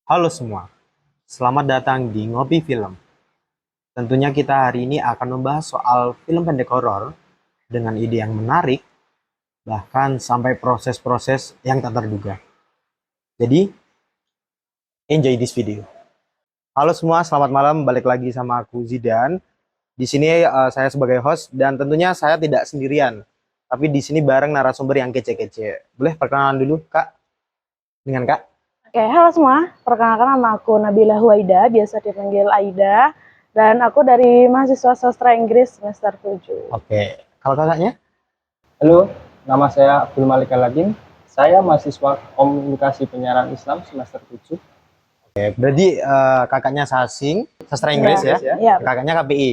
Halo semua, selamat datang di Ngopi Film. Tentunya kita hari ini akan membahas soal film pendek horor dengan ide yang menarik, bahkan sampai proses-proses yang tak terduga. Jadi, enjoy this video. Halo semua, selamat malam. Balik lagi sama aku Zidan. Di sini saya sebagai host dan tentunya saya tidak sendirian, tapi di sini bareng narasumber yang kece-kece. Boleh perkenalan dulu, Kak? Dengan Kak? Oke, halo semua. Perkenalkan nama aku Nabila Huwaida, biasa dipanggil Aida. Dan aku dari mahasiswa sastra Inggris semester 7. Oke, kalau kakaknya? Halo, nama saya Abdul Malik Aladin. Saya mahasiswa Komunikasi Penyiaran Islam semester 7. Oke, berarti kakaknya Sasing, sastra Inggris ya? Iya. Kakaknya KPI.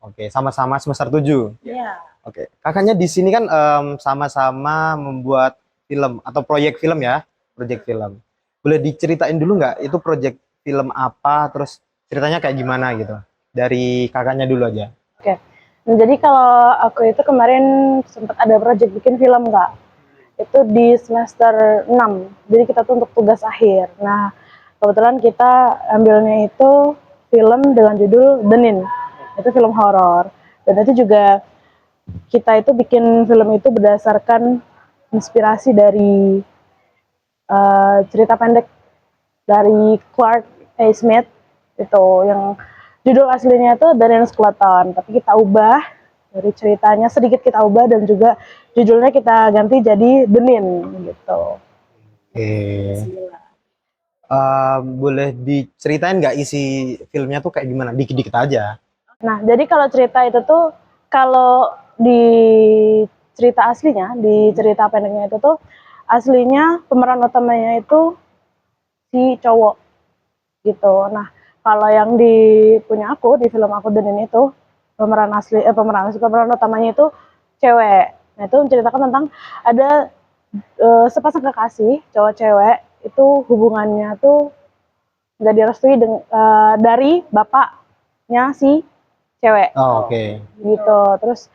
Oke, sama-sama semester 7. Iya. Oke, kakaknya di sini kan sama-sama membuat film atau proyek film ya, proyek film. Boleh diceritain dulu nggak itu proyek film apa, terus ceritanya kayak gimana gitu? Dari kakaknya dulu aja. Oke. Nah, jadi kalau aku itu kemarin sempat ada project bikin film, Kak. Itu di semester 6. Jadi kita tuh untuk tugas akhir. Nah, kebetulan kita ambilnya itu film dengan judul The Nin. Itu film horor. Dan itu juga kita itu bikin film itu berdasarkan inspirasi dari cerita pendek dari Clark A. Smith itu yang judul aslinya itu The Nin Skeleton, tapi kita ubah dari ceritanya sedikit kita ubah dan juga judulnya kita ganti jadi The Nin gitu. Oke. Boleh diceritain nggak isi filmnya tuh kayak gimana? Dikit-dikit aja. Nah, jadi kalau cerita itu tuh kalau di cerita aslinya, di cerita pendeknya itu tuh aslinya pemeran utamanya itu si cowok gitu. Nah, kalau yang di punya aku di film aku dan ini itu pemeran utamanya itu cewek. Nah, itu menceritakan tentang ada sepasang kekasih cowok cewek itu hubungannya tuh nggak direstui dari bapaknya si cewek. Oh, oke. Gitu. Terus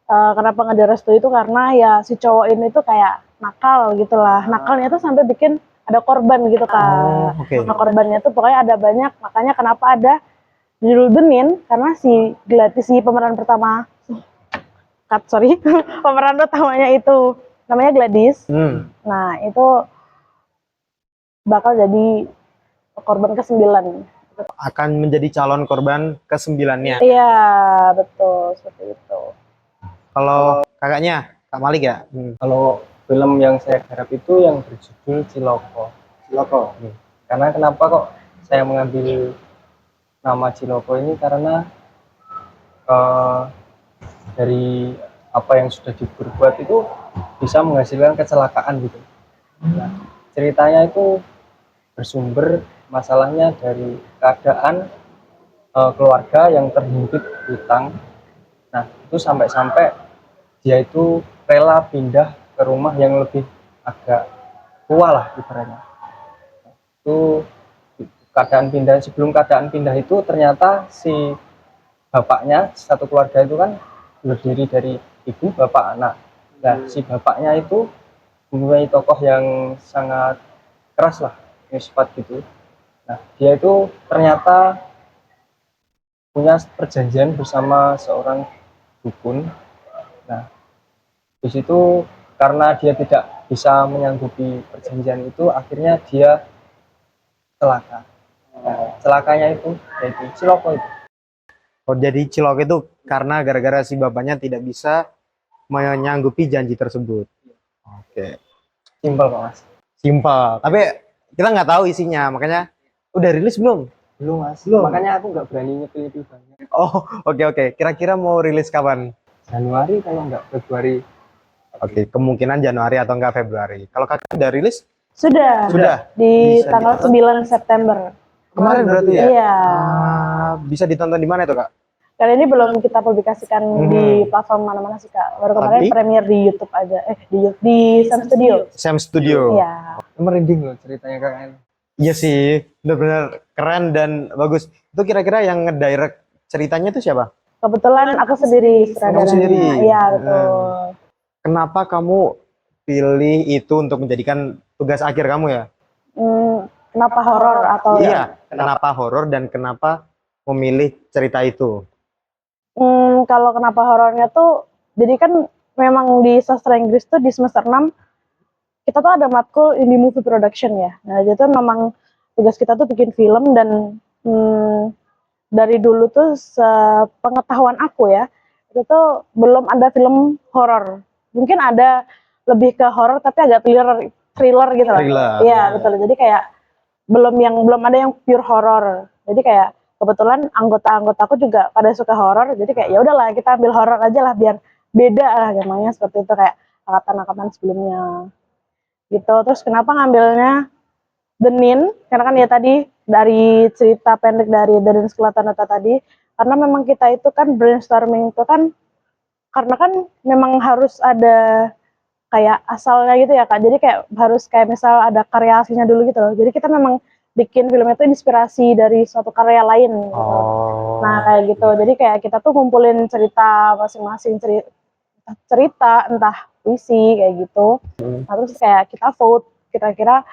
kenapa nggak direstui itu karena ya si cowok ini tuh kayak nakal gitulah. Nakalnya tuh sampai bikin ada korban gitu, Kak. Oh, oke. Nah, korbannya tuh pokoknya ada banyak, makanya kenapa ada judul Benin karena si pemeran pertama pemeran utamanya itu namanya Gladys. Nah, itu bakal jadi korban ke-9. Akan menjadi calon korban ke-9-nya. Iya, betul, seperti itu. Kalau kakaknya, Kak Malik ya? Kalau film yang saya garap itu yang berjudul Ciloko. Ciloko. Karena kenapa kok saya mengambil nama Ciloko ini karena dari apa yang sudah diperbuat itu bisa menghasilkan kecelakaan gitu. Nah, ceritanya itu bersumber masalahnya dari keadaan keluarga yang terhimpit hutang. Nah, itu sampai-sampai dia itu rela pindah ke rumah yang lebih agak tua lah ibaratnya. Itu sebelum keadaan pindah itu ternyata si bapaknya, satu keluarga itu kan terdiri dari ibu, bapak, anak. Nah, si bapaknya itu mempunyai tokoh yang sangat keras lah, sifat gitu. Nah, dia itu ternyata punya perjanjian bersama seorang dukun. Nah, di situ karena dia tidak bisa menyanggupi perjanjian itu, akhirnya dia celaka. Nah, celakanya itu yaitu Ciloko itu. Oh, jadi cilok itu karena gara-gara si bapaknya tidak bisa menyanggupi janji tersebut. Oke, Simpel kok, Mas. simpel. Tapi kita nggak tahu isinya, makanya udah rilis belum? Belum, Mas. Belum. Makanya aku nggak berani nyepil-nyepil banyak. Oh, oke. Kira-kira mau rilis kapan? Januari kalau nggak Februari. Oke, kemungkinan Januari atau enggak Februari. Kalau kakak udah rilis? Sudah. Bisa Di tanggal ditonton? 9 September. Kemarin berarti ya? Iya. Bisa ditonton di mana itu, Kak? Kali ini belum kita publikasikan di platform mana-mana sih, Kak. Baru kemarin Tapi? premier di YouTube aja. Di Sam Studio. Sam Studio. Iya. Merinding loh ceritanya KKN. Iya sih, benar-benar keren dan bagus. Itu kira-kira yang ngedirect ceritanya itu siapa? Kebetulan aku sendiri sutradaranya. sendiri? Iya, betul. Kenapa kamu pilih itu untuk menjadikan tugas akhir kamu ya? kenapa horor atau Iya, kenapa horor dan kenapa memilih cerita itu? Kalau kenapa horornya tuh, jadi kan memang di sastra Inggris tuh di semester 6 kita tuh ada matkul indie movie production ya. Nah, jadi tuh memang tugas kita tuh bikin film dan dari dulu tuh sepengetahuan aku ya, itu tuh belum ada film horor. Mungkin ada lebih ke horor tapi agak thriller gitu loh. Thriller. Iya, betul. Jadi kayak belum ada yang pure horor. Jadi kayak kebetulan anggota-anggota aku juga pada suka horor. Jadi kayak ya udahlah kita ambil horor aja lah biar beda lah namanya seperti itu kayak angkatan-angkatan sebelumnya. Gitu. Terus kenapa ngambilnya The Nin? Karena kan ya tadi dari cerita pendek dari The Nin Skulatanata tadi, karena memang kita itu kan brainstorming itu kan karena kan memang harus ada kayak asalnya gitu ya Kak. Jadi kayak harus kayak misal ada karya aslinya dulu gitu loh. Jadi kita memang bikin film itu inspirasi dari suatu karya lain gitu. Oh. Nah, kayak gitu. Jadi kayak kita tuh ngumpulin cerita masing-masing cerita entah puisi kayak gitu. Nah, terus kayak kita vote kira-kira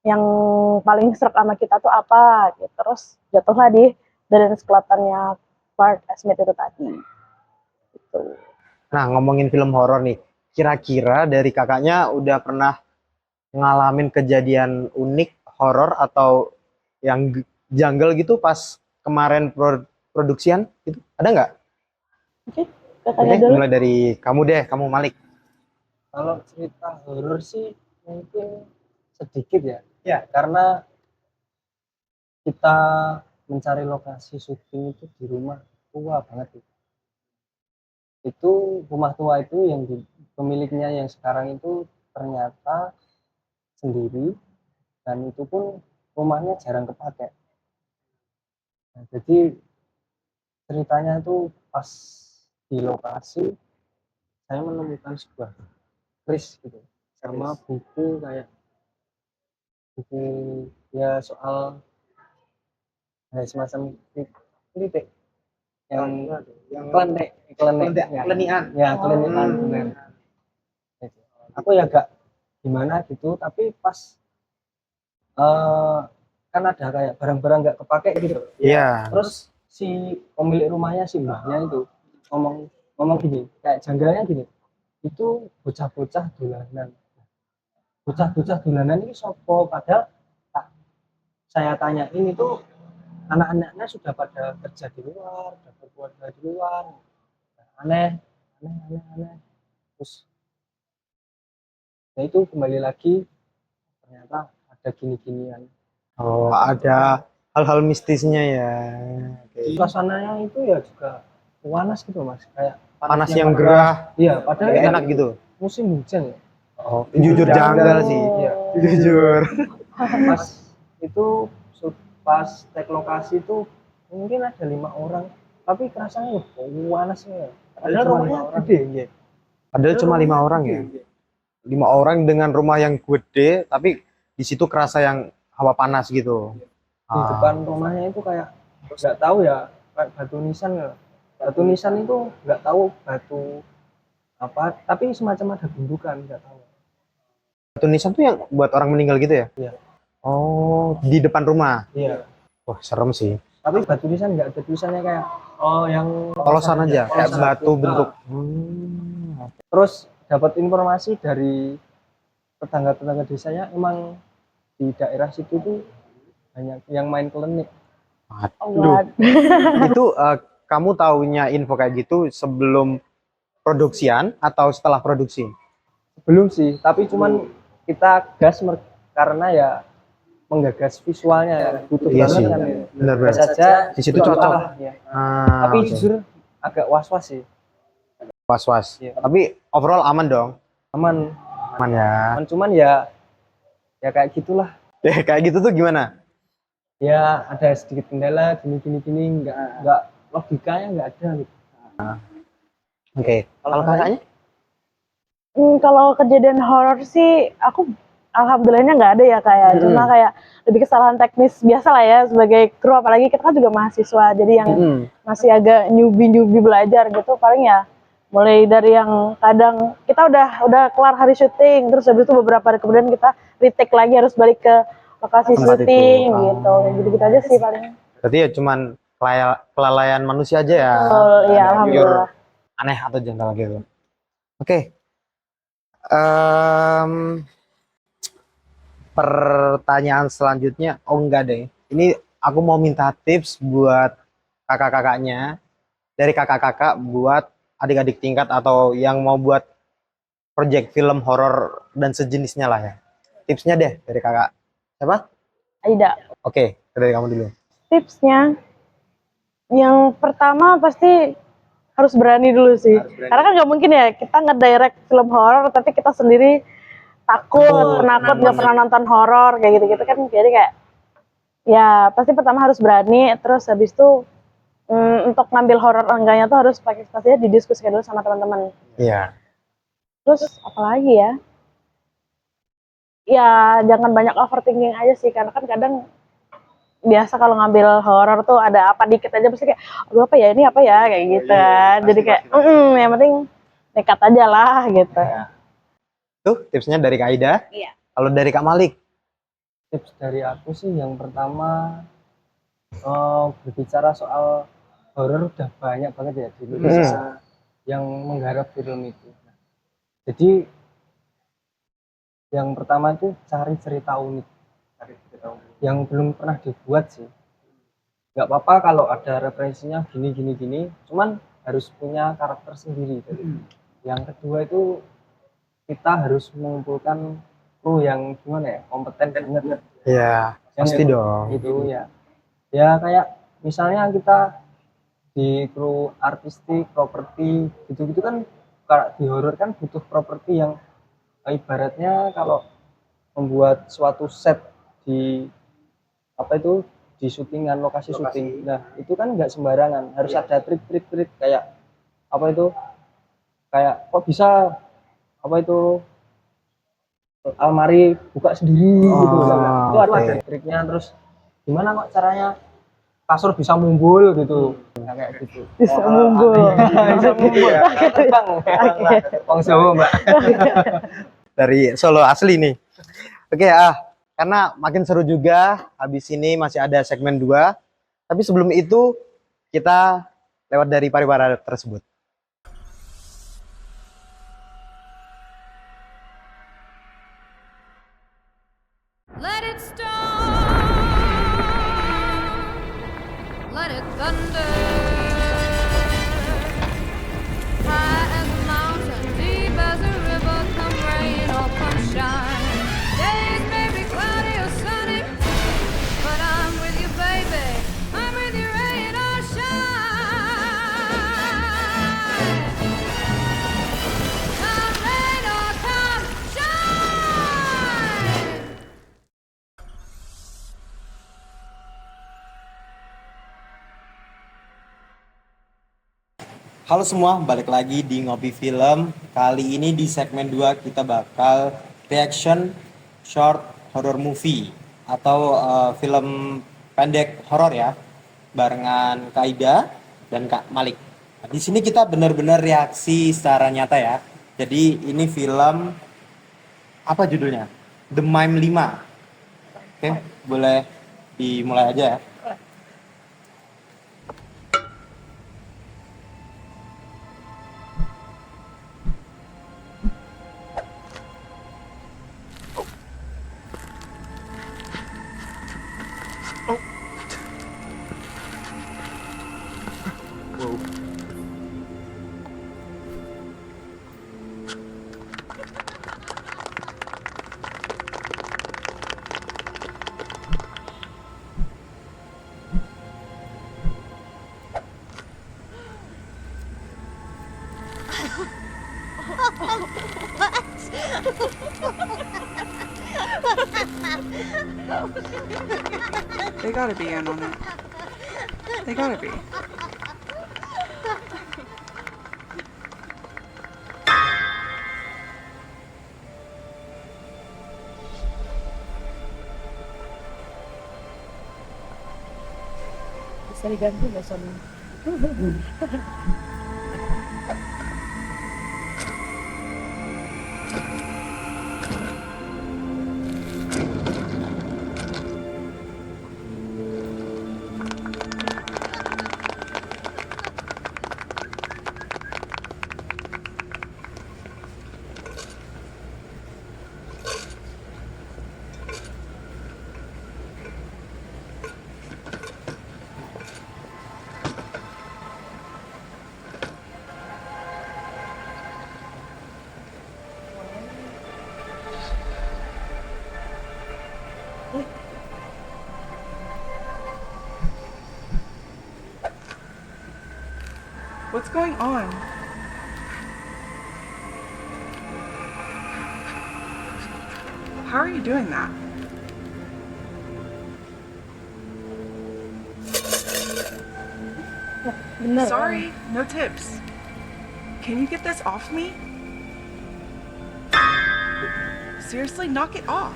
yang paling serak sama kita tuh apa gitu. Terus jatuhlah di dari sekelatannya Clark Smith itu tadi. Gitu. Nah, ngomongin film horor nih, kira-kira dari kakaknya udah pernah ngalamin kejadian unik horor atau yang jungle gitu pas kemarin produksian gitu? Ada nggak? Oke, katanya Oke, dulu. mulai dari kamu deh, kamu Malik. Kalau cerita horor sih mungkin sedikit ya. Ya. Karena kita mencari lokasi syuting itu di rumah tua banget itu. Itu rumah tua itu yang pemiliknya yang sekarang itu ternyata sendiri dan itu pun rumahnya jarang kepakai. Nah, jadi ceritanya itu pas di lokasi saya menemukan sebuah keris gitu sama buku kayak buku ya soal semacam kritik yang kelenian ya kelenian benar. Aku ya agak gimana gitu tapi pas kan ada kayak barang-barang nggak kepake gitu. Iya. Terus si pemilik rumahnya si mbahnya itu ngomong gini kayak janggalnya gini, itu bocah-bocah dolanan ini sopo, padahal saya tanya ini tuh anak-anaknya sudah pada kerja di luar, sudah berkeluarga di luar. Aneh. Terus itu kembali lagi ternyata ada gini-ginian. Oh, ada hal-hal mistisnya ya. Suasananya itu ya juga panas gitu Mas, kayak Panas yang gerah. Iya, padahal Gak enak gitu. musim hujan ya. Oh, jujur janggal sih. Iya. Jujur. Pas itu pas take lokasi itu mungkin ada 5 orang, tapi kerasanya panasnya. Padahal rumahnya gede ya. Padahal cuma 5 orang ya. 5 orang dengan rumah yang gede, tapi di situ kerasa yang hawa panas gitu. Di depan rumahnya itu kayak nggak tahu ya, kayak batu nisan ya. Batu nisan itu nggak tahu batu apa, tapi semacam ada gundukan, nggak tahu. Batu nisan tuh yang buat orang meninggal gitu ya? Iya. Oh, di depan rumah. Iya. Wah, serem sih. Tapi batu nisan nggak ada tulisannya kayak yang Polosan aja, kayak polosan. batu bentuk. Terus dapat informasi dari tetangga-tetangga desanya, emang di daerah situ tuh banyak yang main klenik. Aduh. Itu kamu taunya info kayak gitu sebelum produksian atau setelah produksi? Belum sih, tapi cuman kita gas karena ya menggagas visualnya ya, butuh Iya banget sih, kan. benar-benar. Saja Di situ juga cocok. kalah, ya. Tapi Oke. jujur agak was-was sih. Was-was. Iya. Tapi overall aman dong. Aman, Aman ya. cuman ya kayak gitulah. Kayak gitu tuh gimana? Ya ada sedikit kendala gini nggak logikanya nggak ada gitu. Oke. Kalau kakaknya? Kalau kejadian horor sih aku alhamdulillahnya nggak ada ya kayak cuma kayak lebih kesalahan teknis biasa lah ya sebagai kru, apalagi kita kan juga mahasiswa jadi yang masih agak nyubi belajar gitu, paling ya mulai dari yang kadang kita udah kelar hari syuting terus habis itu beberapa hari kemudian kita retake lagi harus balik ke lokasi Tempat itu. syuting Oh. gitu. Kayak gitu-gitu aja sih paling. Berarti ya cuman kelalaian manusia aja ya. Betul, iya Nggak alhamdulillah. pure aneh atau janggal gitu. Oke. Em, Pertanyaan selanjutnya, oh enggak deh. Ini aku mau minta tips buat kakak-kakaknya, dari kakak-kakak buat adik-adik tingkat atau yang mau buat project film horor dan sejenisnya lah ya. Tipsnya deh dari kakak. Siapa? Aida. Oke, dari kamu dulu. Tipsnya yang pertama pasti harus berani dulu sih. Karena kan nggak mungkin ya kita nge-direct film horor tapi kita sendiri takut, penakut, nggak pernah nonton horor kayak gitu-gitu kan. Jadi kayak ya pasti pertama harus berani, terus habis itu untuk ngambil horor enggaknya tuh harus pastinya didiskusikan dulu sama teman-teman. Iya. Terus apalagi ya? Ya jangan banyak overthinking aja sih, karena kan kadang biasa kalau ngambil horor tuh ada apa dikit aja pasti kayak aduh apa ya ini apa ya kayak gitu kan. Jadi kayak yang penting nekat aja lah gitu. Tuh tipsnya dari Kak Aida. Iya. Kalau dari Kak Malik. Tips dari aku sih yang pertama, berbicara soal horor udah banyak banget ya di Indonesia yang menggarap film itu. Jadi yang pertama itu cari cerita unik yang belum pernah dibuat sih. Nggak apa-apa kalau ada referensinya gini gini gini, cuman harus punya karakter sendiri. Yang kedua itu kita harus mengumpulkan kru yang gimana ya, kompeten banget. Iya, pasti dong. Itu ya. Ya kayak misalnya kita di kru artistik, properti, gitu-gitu kan di horor kan butuh properti yang ibaratnya kalau membuat suatu set di apa itu di syutingan lokasi syuting. Nah, itu kan nggak sembarangan, harus ada trik-trik kayak apa itu? Kayak kok bisa apa itu almari buka sendiri gitu. Nah, itu ada triknya, terus gimana kok caranya kasur bisa mumbul gitu. Nah, kayak gitu. Bisa mumbul. Bisa mumbul. Bang, Bang Jawa, Mbak. Dari Solo asli nih. Oke, karena makin seru juga, habis ini masih ada segmen 2. Tapi sebelum itu kita lewat dari pariwara tersebut. Let it storm, let it thunder. High as a mountain, deep as a river, come rain or come shine. Days may be cloudy or sunny, but I'm with you, baby. I'm with you, rain or shine. Come rain or come shine. Halo semua, balik lagi di Ngopi Film. Kali ini di segmen 2 kita bakal reaction short horror movie atau film pendek horor ya, barengan Kak Aida dan Kak Malik. Nah, di sini kita benar-benar reaksi secara nyata ya. Jadi ini film apa judulnya? The Mime 5. Oke, boleh dimulai aja ya. They gotta be in on it. They gotta be. Bisa diganti nggak sama? What's going on? How are you doing that? Bener. Sorry, no tips. Can you get this off me? Seriously, knock it off.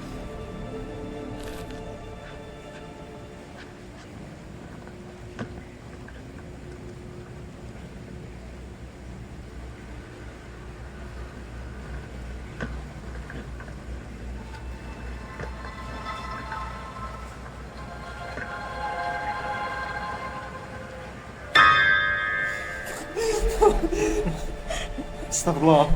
Astagfirullah.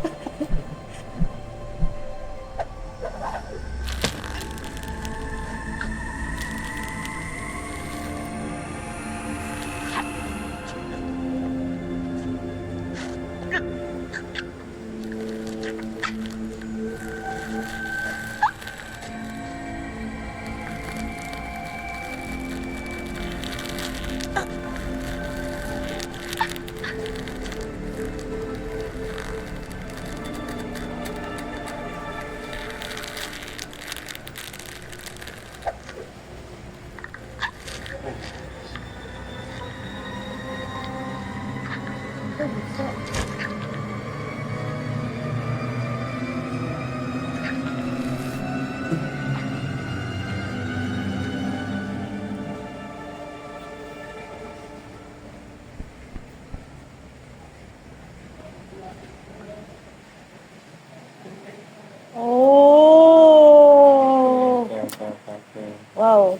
Oh, Oke. wow.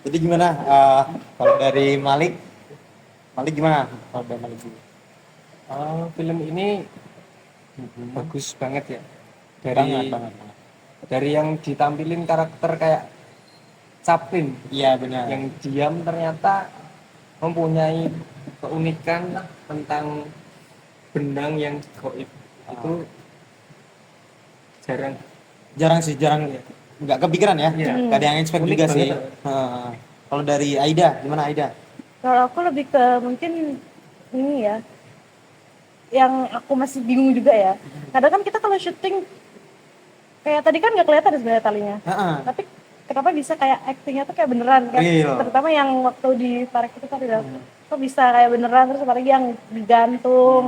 Jadi gimana kalau dari Malik? Malik gimana? Kalau dari Malik dulu. Film ini bagus banget ya. Dari Banget. dari yang ditampilin karakter kayak Chaplin Iya benar. yang diam ternyata mempunyai keunikan tentang benang yang goib. Itu jarang ya. Nggak kepikiran ya? Iya. Nggak ada yang expect Unik juga banget. sih. Kalau dari Aida, gimana Aida? Kalau aku lebih ke mungkin ini ya, yang aku masih bingung juga ya. Kadang kan kita kalau syuting kayak tadi kan nggak kelihatan sebenarnya talinya, tapi kenapa bisa kayak actingnya tuh kayak beneran kan? Real. Terutama yang waktu di tarik itu kan kok bisa kayak beneran, terus apalagi yang digantung,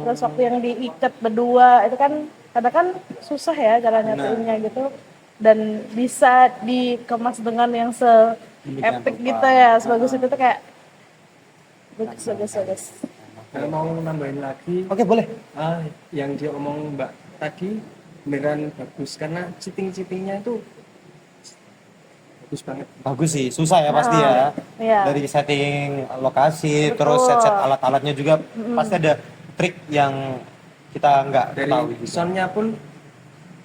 terus waktu yang diikat berdua itu kan kadang kan susah ya cara nyatuinnya gitu, dan bisa dikemas dengan yang se-epic gitu ya, sebagus itu tuh kayak bagus. Kalau mau nambahin lagi, Oke, boleh. yang dia omong Mbak tadi beneran bagus karena cheating-cheatingnya itu bagus banget. Bagus sih, susah ya pasti ya. Iya. Dari setting lokasi, Betul. terus set alat-alatnya juga pasti ada trik yang kita nggak Dari tahu gitu. soundnya pun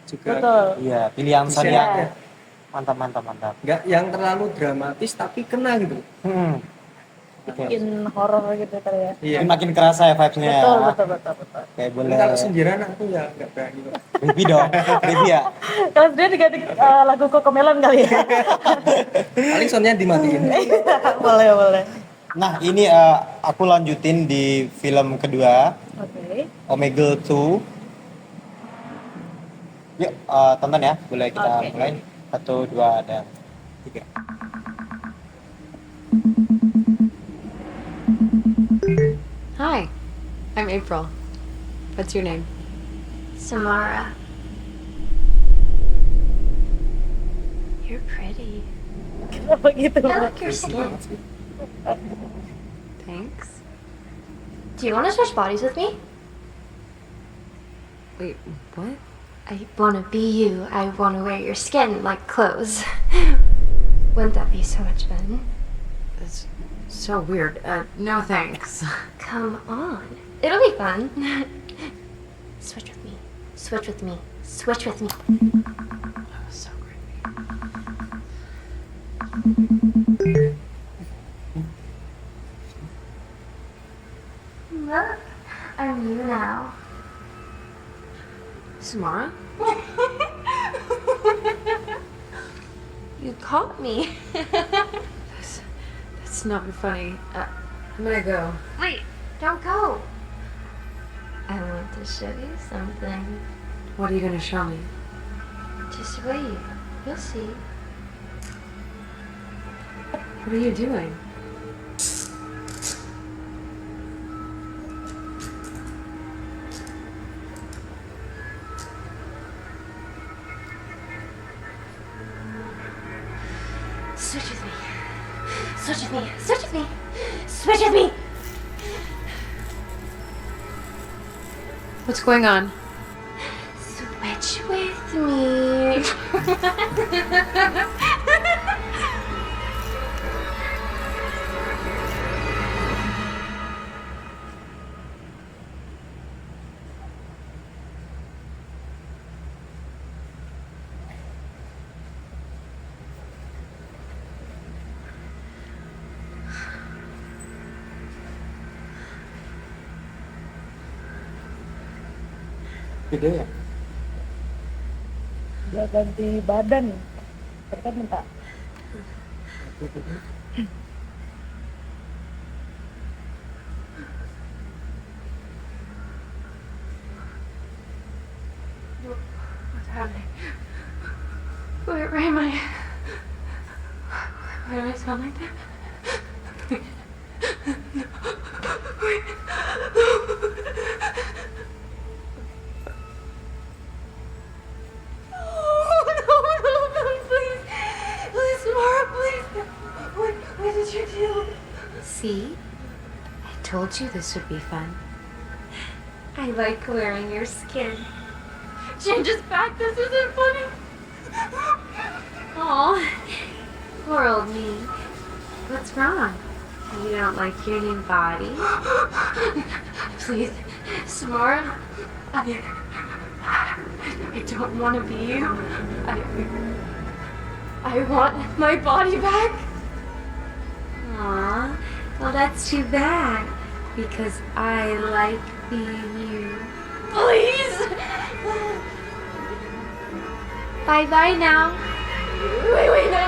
juga Betul. Iya, pilihan sound Bisa yang ya. mantap. nggak yang terlalu dramatis tapi kena gitu. Bikin horor gitu kali ya. Iya. Jadi makin kerasa ya vibes-nya ya. Betul. Kayak Tapi boleh. kalau sendirian aku ya nggak berani kok. Review dong, review ya. Kalau dia diganti lagu Cocomelon kali ya. Paling soundnya dimatiin. boleh. Nah, ini aku lanjutin di film kedua, Oke. Omegle 2. Yuk, tonton ya. Boleh kita Oke. mulai. 1, 2, dan 3. Hi, I'm April. What's your name? Samara. You're pretty. Kenapa gitu? I like your skin. Thanks. Do you want to switch bodies with me? Wait, what? I want to be you. I want to wear your skin like clothes. Wouldn't that be so much fun? That's so weird. No thanks. Come on. It'll be fun. Switch with me. Switch with me. Switch with me. So creepy. Look, I'm you now. Samara? You caught me. That's not funny. I'm gonna go. Wait, don't go. want to show you something. What are you gonna show me? Just wait. You'll see. What are you doing? Switch with me. Switch with me. Switch with me. Switch with me. What's going on? Switch with me. Gede ya? Dia ganti badan. Kita minta. What's happening? Where am I? Why do I sound like that? See? I told you this would be fun. I like wearing your skin. Changes back, this isn't funny. Aw, poor old me. What's wrong? You don't like your new body? Please, Samara, I don't want to be you. I want my body back. Aw, well that's too bad, because I like being you. Please! Bye-bye now. Wait, no.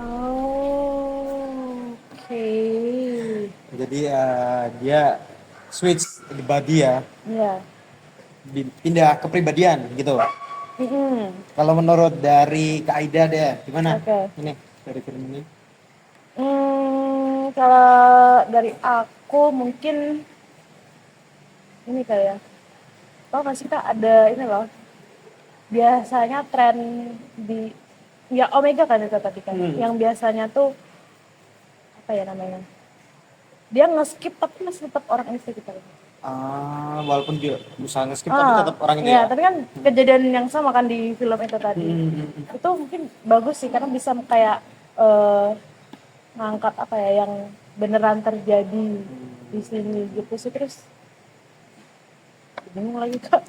Oh, oke. Jadi dia switch di body ya, Ya. pindah kepribadian gitu. Kalau menurut dari Kak Aida deh, gimana? Oke. Ini dari film ini. Kalau dari aku mungkin ini kali ya. Tau gak sih Kak, ada ini loh. Biasanya tren di ya Omega kan itu tadi kan. Yang biasanya tuh apa ya namanya? Dia nge-skip tapi masih tetap orang ini sekitar. Walaupun dia berusaha nge-skip tapi tetap orang itu ya. Tapi kan kejadian yang sama kan di film itu tadi. Itu mungkin bagus sih karena bisa kayak ngangkat apa ya yang beneran terjadi di sini gitu sih. Terus bingung lagi Kak.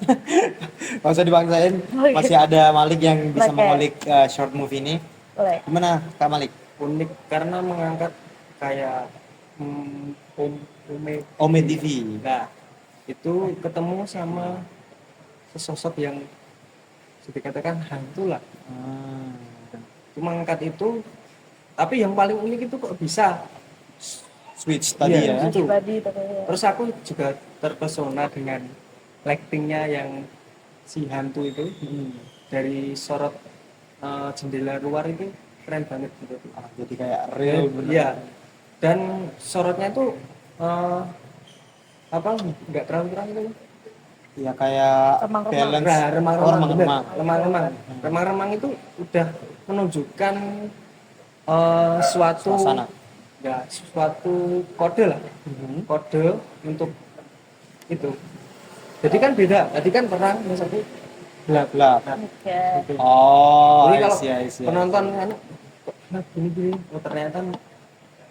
Gak usah dibangsain, masih ada Malik yang bisa mengulik short movie ini. Boleh. Gimana Kak Malik? Unik karena mengangkat kayak Ome TV. Nah, itu ketemu sama sesosok yang bisa dikatakan hantu lah. Cuma ngangkat itu, tapi yang paling unik itu kok bisa Switch tadi ya. itu. Pribadi tapi ya. Terus aku juga terpesona dengan lightingnya yang si hantu itu dari sorot jendela luar itu keren banget gitu. Jadi kayak real bener. Iya. Dan sorotnya itu nggak terang-terang gitu. Ya kayak Remang-remang. balance. Remang-remang itu udah menunjukkan suatu Suasana. ya suatu kode lah, kode untuk itu. Jadi kan beda, tadi kan terang, yang satu gelap. Oke. Gitu. Oh, Jadi kalau I see. penonton kan kok gini, oh ternyata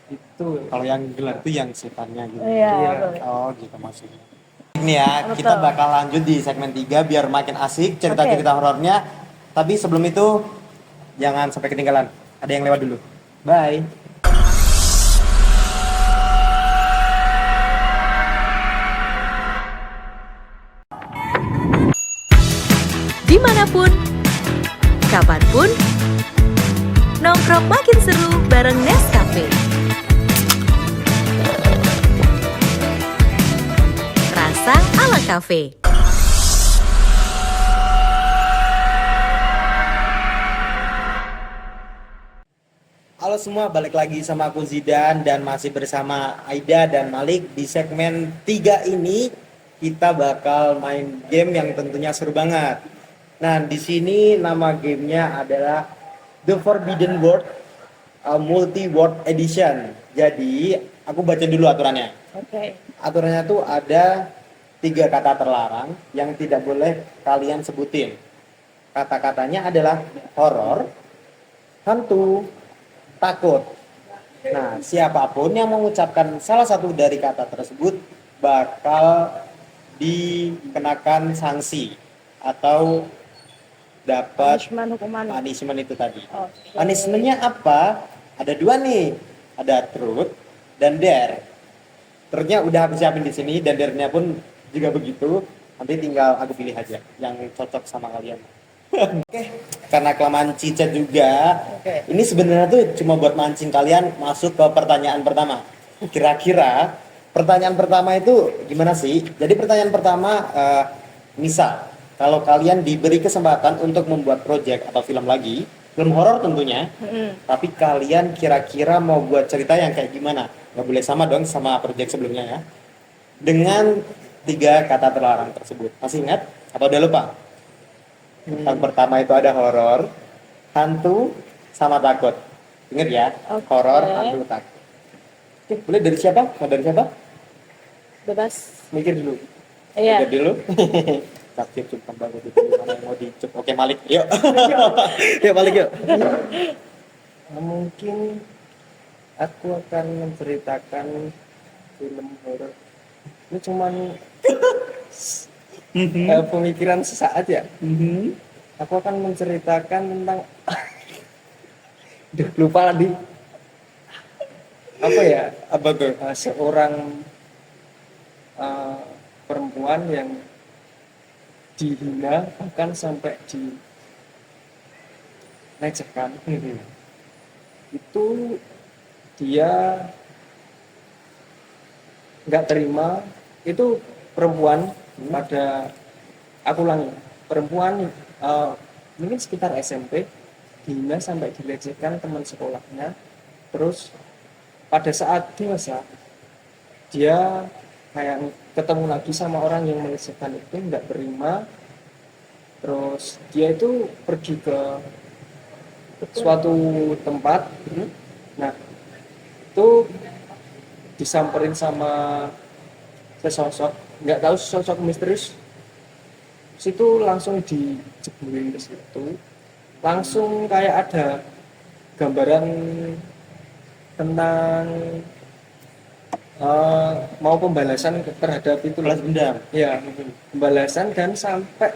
itu. Kalau yang gelap itu yang setannya gitu. Iya, Iya. boleh. Oh, gitu maksudnya. Ini ya, kita bakal lanjut di segmen 3 biar makin asik cerita-cerita horornya. Tapi sebelum itu jangan sampai ketinggalan. Ada yang lewat dulu. Bye. Dimanapun kapanpun, nongkrong makin seru bareng Nescafe. Rasa ala kafe. Halo semua, balik lagi sama aku Zidan dan masih bersama Aida dan Malik. Di segmen 3 ini kita bakal main game yang tentunya seru banget. Nah, di sini nama gamenya adalah The Forbidden World Multi-World Edition. Jadi, aku baca dulu aturannya. Oke. Aturannya tuh ada 3 kata terlarang yang tidak boleh kalian sebutin. Kata-katanya adalah horor, hantu, takut. Nah, siapapun yang mengucapkan salah satu dari kata tersebut bakal dikenakan sanksi atau dapat punishment itu tadi. Oke. Punishmentnya apa? Ada 2 nih, ada truth dan dare. Truthnya udah aku siapin di sini dan dare-nya pun juga begitu. Nanti tinggal aku pilih aja yang cocok sama kalian. Oke, karena kelamaan cicet juga, ini sebenarnya tuh cuma buat mancing kalian masuk ke pertanyaan pertama. Kira-kira pertanyaan pertama itu gimana sih? Jadi pertanyaan pertama, misal kalau kalian diberi kesempatan untuk membuat project atau film lagi, film horor tentunya, tapi kalian kira-kira mau buat cerita yang kayak gimana? Nggak boleh sama dong sama project sebelumnya ya. Dengan 3 kata terlarang tersebut. Masih ingat? Atau udah lupa? Yang pertama itu ada horor, hantu, sama takut. Ingat ya, horor, hantu, takut. Oke, boleh dari siapa? Mau dari siapa? Bebas. Mikir dulu. Iya. Mikir dulu. Takdir cup kembang itu mana yang mau dicup. Oke, Malik, yuk. Yuk, Malik, yuk. Mungkin aku akan menceritakan film horor. Ini cuman pemikiran sesaat ya. Aku akan menceritakan tentang lupa lagi apa ya, Apa tuh? seorang perempuan yang dihina bahkan sampai dilecehkan. Itu dia nggak terima. Itu perempuan pada, aku ulangi, perempuan mungkin sekitar SMP, dihina sampai dilecehkan teman sekolahnya. Terus pada saat dewasa dia kayak ketemu lagi sama orang yang melecehkan itu, nggak terima. Terus dia itu pergi ke suatu tempat. Nah, itu disamperin sama sesosok, nggak tahu sosok misterius. Situ langsung dijeburin ke situ, langsung kayak ada gambaran tentang mau pembalasan terhadap itu, Balas dendam. ya, pembalasan. Dan sampai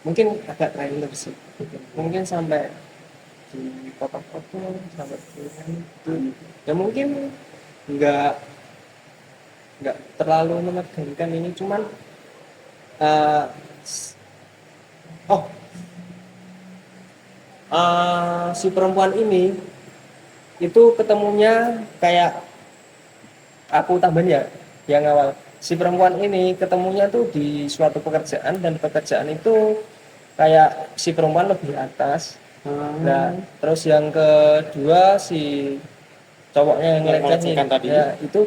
mungkin agak trailer sih, mungkin sampai dipotong-potong sampai itu ya, mungkin nggak terlalu menegangkan ini, cuman si perempuan ini itu ketemunya kayak, aku tambahin ya yang awal, si perempuan ini ketemunya tuh di suatu pekerjaan, dan pekerjaan itu kayak si perempuan lebih atas. Nah, terus yang kedua si cowoknya yang ngelecehkan tadi ya, itu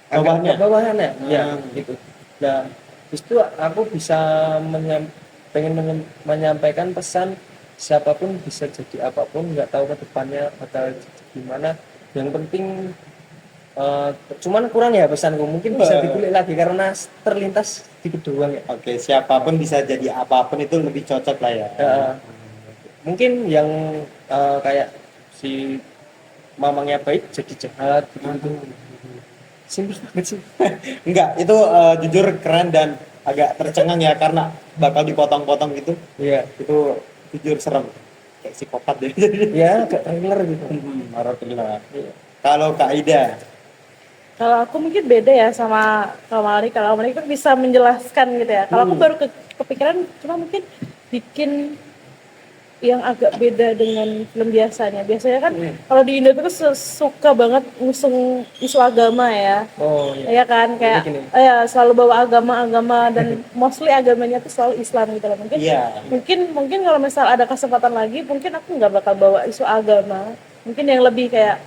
bawahnya ya gitu. Nah, itu aku bisa pengen menyampaikan pesan, siapapun bisa jadi apapun, nggak tahu ke depannya bakal jadi gimana. Yang penting cuman kurang ya pesanku, mungkin bisa dikulik lagi karena terlintas dikit doang ya. Oke, siapapun bisa jadi apapun itu lebih cocok lah ya. Mungkin yang kayak si mamangnya baik jadi jahat gitu. Simpel banget sih. Enggak, itu jujur keren dan agak tercengang ya karena bakal dipotong-potong gitu. Iya, Itu jujur serem. Kayak psikopat deh. ya agak trailer gitu. Horor thriller. Iya. Kalau Kak Ida, Kalau aku mungkin beda ya sama Malik. Kalau Malik kan bisa menjelaskan gitu ya. Kalau aku baru kepikiran cuma mungkin bikin yang agak beda dengan film biasanya. Biasanya kan kalau di Indo tuh suka banget ngusung isu agama ya. Oh iya. Ya kan kayak Gini. ya selalu bawa agama-agama dan mostly agamanya tuh selalu Islam gitu loh. Mungkin Iya. mungkin kalau misal ada kesempatan lagi mungkin aku nggak bakal bawa isu agama. Mungkin yang lebih kayak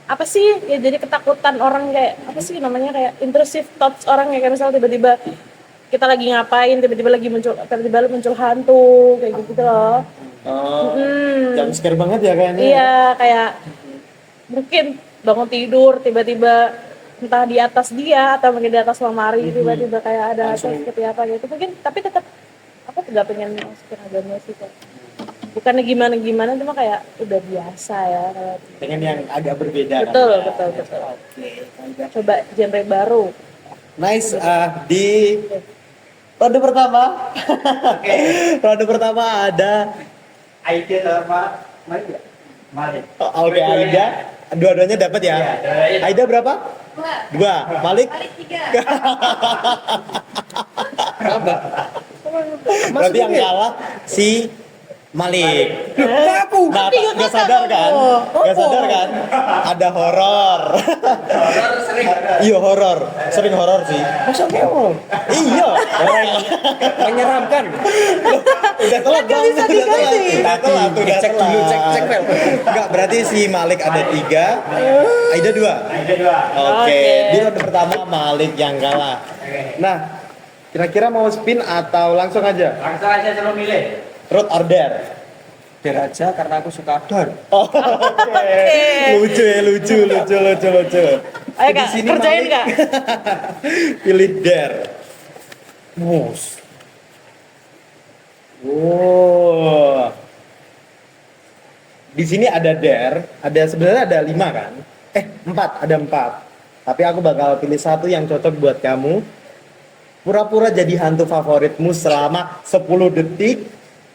apa sih ya, jadi ketakutan orang kayak apa sih namanya, kayak intrusive thoughts orang ya, kayak misalnya tiba-tiba kita lagi ngapain tiba-tiba muncul hantu kayak gitu loh. Jam scare banget ya kayaknya. Iya, kayak mungkin bangun tidur tiba-tiba entah di atas dia atau mungkin di atas lemari tiba-tiba kayak ada seperti apa gitu. Mungkin tapi tetap aku nggak pengen masukin agama sih kok. Bukannya gimana-gimana, cuma kayak udah biasa ya kayak. Pengen yang agak berbeda. Betul, kan? betul, betul. Coba genre baru. Nice. Di ronde pertama. Ronde pertama ada Aida sama Malik. Oke, Aida. Dua-duanya dapat ya? Aida berapa? Dua. Malik? Berarti yang kalah si Malik. Nah, nggak sadar kan? Nggak sadar kan? Ada horor. Iya horor, sering horor sih. Masa keong? Iya. Menyeramkan. Udah telat bang. Udah telat. Cek dulu, cek rel. Enggak, berarti si Malik ada 3, Aida 2. Oke. Di ronde pertama Malik yang kalah. Nah, kira-kira mau spin atau langsung aja? Langsung aja selalu milih. Truth or dare? Biar aja karena aku suka dor. Oke. Lucu ya, lucu. Ayo Kak, kerjain Kak. Pilih dare. Mus. Wow. Di sini ada dare, sebenarnya ada 5 kan? 4, ada 4. Tapi aku bakal pilih satu yang cocok buat kamu. Pura-pura jadi hantu favoritmu selama 10 detik,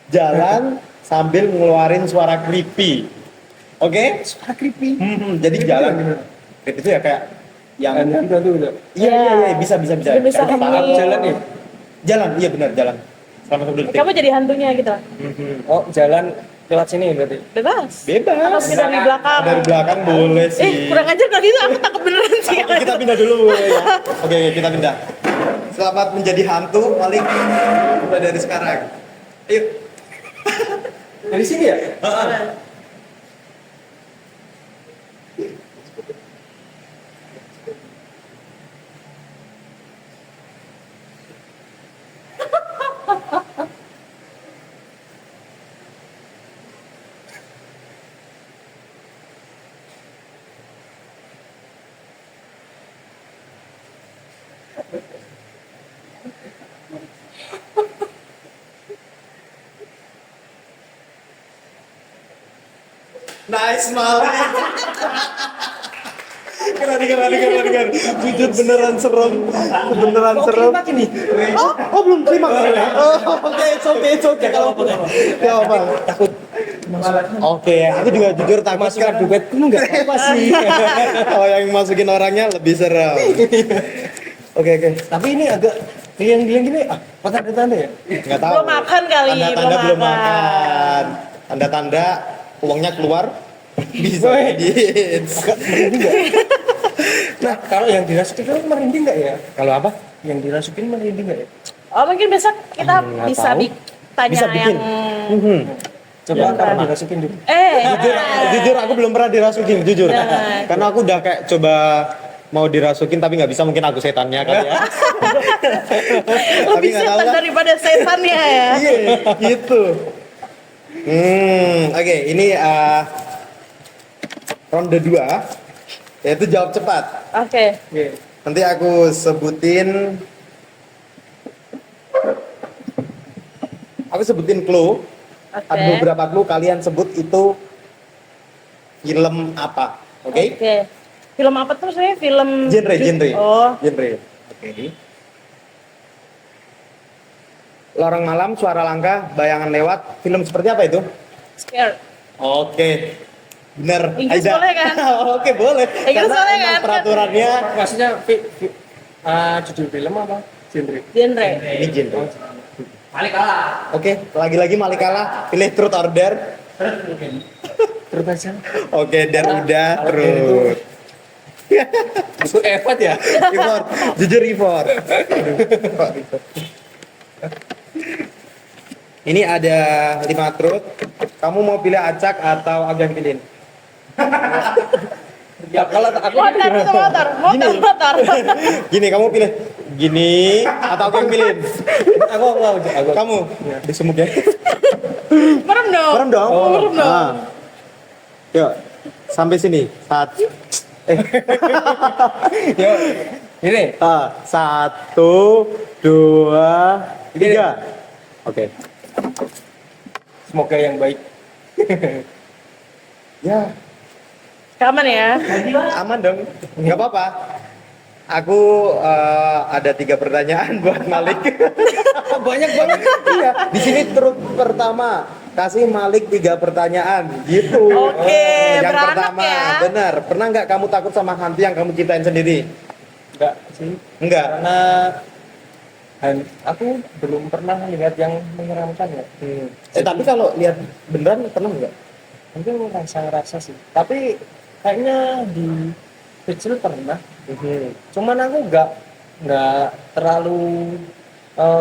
jalan sambil ngeluarin suara creepy. Oke? Suara creepy. Jadi jalan gitu. Creepy itu ya kayak yang Iya, bisa. Jadi bisa Kayak hamil. Jalan ya? Jalan, iya benar, jalan. Selama 10 detik. Kamu jadi hantunya gitu lah. Oh, jalan lewat sini berarti. Bebas. Bebas. Atau mungkin dari belakang. Dari belakang boleh sih. Kurang ajar kalau gitu, aku takut beneran sih. Oke, kita pindah dulu ya. Oke, kita pindah. Selamat menjadi hantu, Malik. Mulai dari sekarang. Ayo. Dari sini ya? Nice, Malik. Keren. Jujur beneran serem. Beneran serem. Ini. Oh, belum terima. Oke, it's okay kalau apa. Ya apa? Takut. Oke, aku juga jujur takut Masukan karena duet pun enggak apa sih. kalau yang masukin orangnya lebih serem. Oke. Tapi ini agak geliang-geliang gini. Apa tanda-tanda ya? Enggak tahu. Belum makan kali, Tanda-tanda belum makan. Tanda-tanda uangnya keluar. Bisa edit. Merinding enggak? Nah, kalau yang dirasukin itu merinding enggak ya? Kalau apa? Yang dirasukin merinding enggak ya? Oh, mungkin besok kita Nggak bisa tahu. tanya Bisa bikin. yang Coba Jangan. kalau dirasukin dulu. Jujur aku belum pernah dirasukin, jujur. Karena aku udah kayak coba mau dirasukin tapi nggak bisa, mungkin aku setannya kali ya. lebih nggak tahu setan lah. daripada setannya ya. Iya, gitu. Oke, ini ronde 2 yaitu jawab cepat. Oke. Nanti aku sebutin clue. Ada beberapa clue, kalian sebut itu film apa. Oke? Film apa tuh maksudnya? Film Genre. Oh. Genre. Oke. Lorong malam, suara langka, bayangan lewat. Film seperti apa itu? Scared. Oke. Bener. Inggris Aida. boleh kan? Oke, boleh. Inggris Karena boleh emang kan? peraturannya Maksudnya judul film apa? Genre. Genre. ini genre. Malik kalah. Oke, lagi-lagi Malik kalah. Pilih truth or dare. Terus aja. Oke, dare udah, Kalau dare truth. Itu effort ya. Report, jujur report. Aduh, kok report. Ini ada 5 truth. Kamu mau pilih acak atau aku yang pilihin? Ya kalau aku Motor. Gini, kamu pilih gini atau aku yang pilihin? aku. Kamu disemuk ya. Merem dong. Merem dong. Merem dong. Ah. Yuk, sampai sini. Yuk. Ini. 1, 2, 3. Oke. Semoga yang baik. Ya, Aman ya. aman dong. Nggak apa-apa. Aku ada 3 pertanyaan buat Malik. Banyak banget. Iya, di sini truth pertama. Kasih Malik 3 pertanyaan, gitu. Oke, yang beranak pertama, ya. benar. Pernah nggak kamu takut sama hantu yang kamu ciptain sendiri? Enggak sih. Enggak. Karena aku belum pernah lihat yang menyeramkan ya. Tapi kalau lihat beneran pernah nggak? Mungkin ngerasa sih. Tapi kayaknya di kecil pernah. Cuman aku nggak terlalu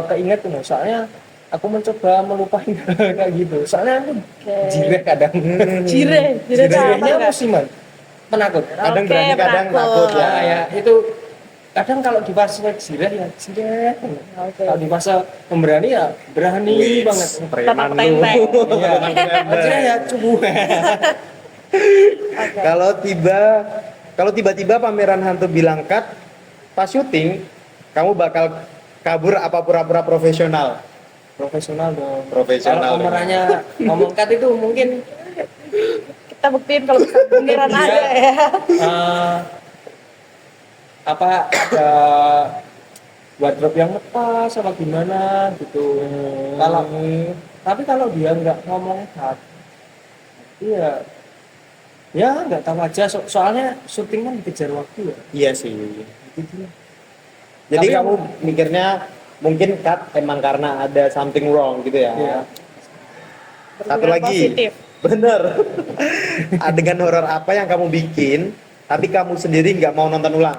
keinget tuh. Soalnya aku mencoba melupain kayak gitu. Soalnya aku jireh kadang. Jireh Jirehnya apa? musiman. Penakut. Kadang Oke, berani, kadang penakut. takut ya. Ya itu kadang kalau di fase jireh ya jireh. Oke. Kalau di fase pemberani ya berani banget. Preman lu. Teng-teng. Iya. Jireh ya cubu. Kalau tiba-tiba pameran hantu bilang cut, pas syuting, kamu bakal kabur apa pura-pura profesional? Profesional dong. Profesional. Kalau pemerannya ngomong cut itu mungkin Kita buktiin kalau bisa beneran Iya. ada ya. Ada wardrobe yang lepas apa gimana gitu. Tapi kalau dia nggak ngomong cut, iya ya nggak tahu aja. Soalnya syuting kan dikejar waktu ya. Iya sih. Gitu. Jadi Tapi kamu mikirnya mungkin cut emang karena ada something wrong gitu ya? Iya. Satu Berpikiran lagi. positif. Bener. Adegan horor apa yang kamu bikin, tapi kamu sendiri nggak mau nonton ulang?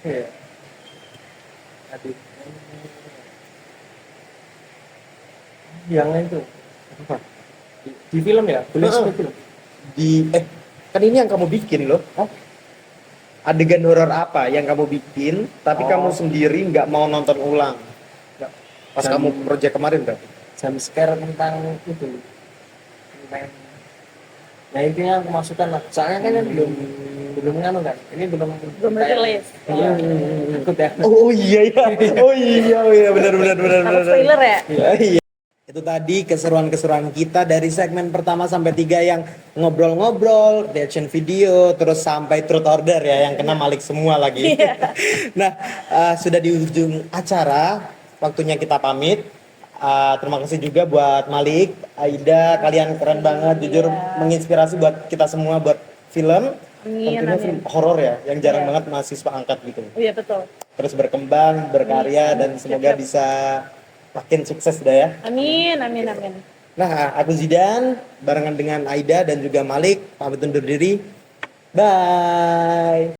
Iya. Aduh. Yang itu apa? Di film ya? Boleh sebut film? Kan ini yang kamu bikin loh. Adegan horor apa yang kamu bikin, tapi kamu sendiri nggak mau nonton ulang? Pas kamu project kemarin berarti? Jam scare tentang itu. Tentang ya intinya aku masukkan lah. Soalnya kan belum nganu kan. Ini belum rilis. Iya. Ikut ya. Oh iya benar Takut spoiler ya. Iya. Itu tadi keseruan-keseruan kita dari segmen pertama sampai 3 yang ngobrol-ngobrol, reaction video, terus sampai truth order ya yang kena Malik semua lagi. Nah, sudah di ujung acara, waktunya kita pamit. Terima kasih juga buat Malik, Aida, kalian keren banget, jujur menginspirasi buat kita semua buat film. Tentunya film horor ya, yang jarang banget mahasiswa angkat gitu. Iya betul. Terus berkembang, berkarya, dan semoga bisa makin sukses dah ya. Amin. Nah, aku Zidan, barengan dengan Aida dan juga Malik, pamit undur diri. Bye.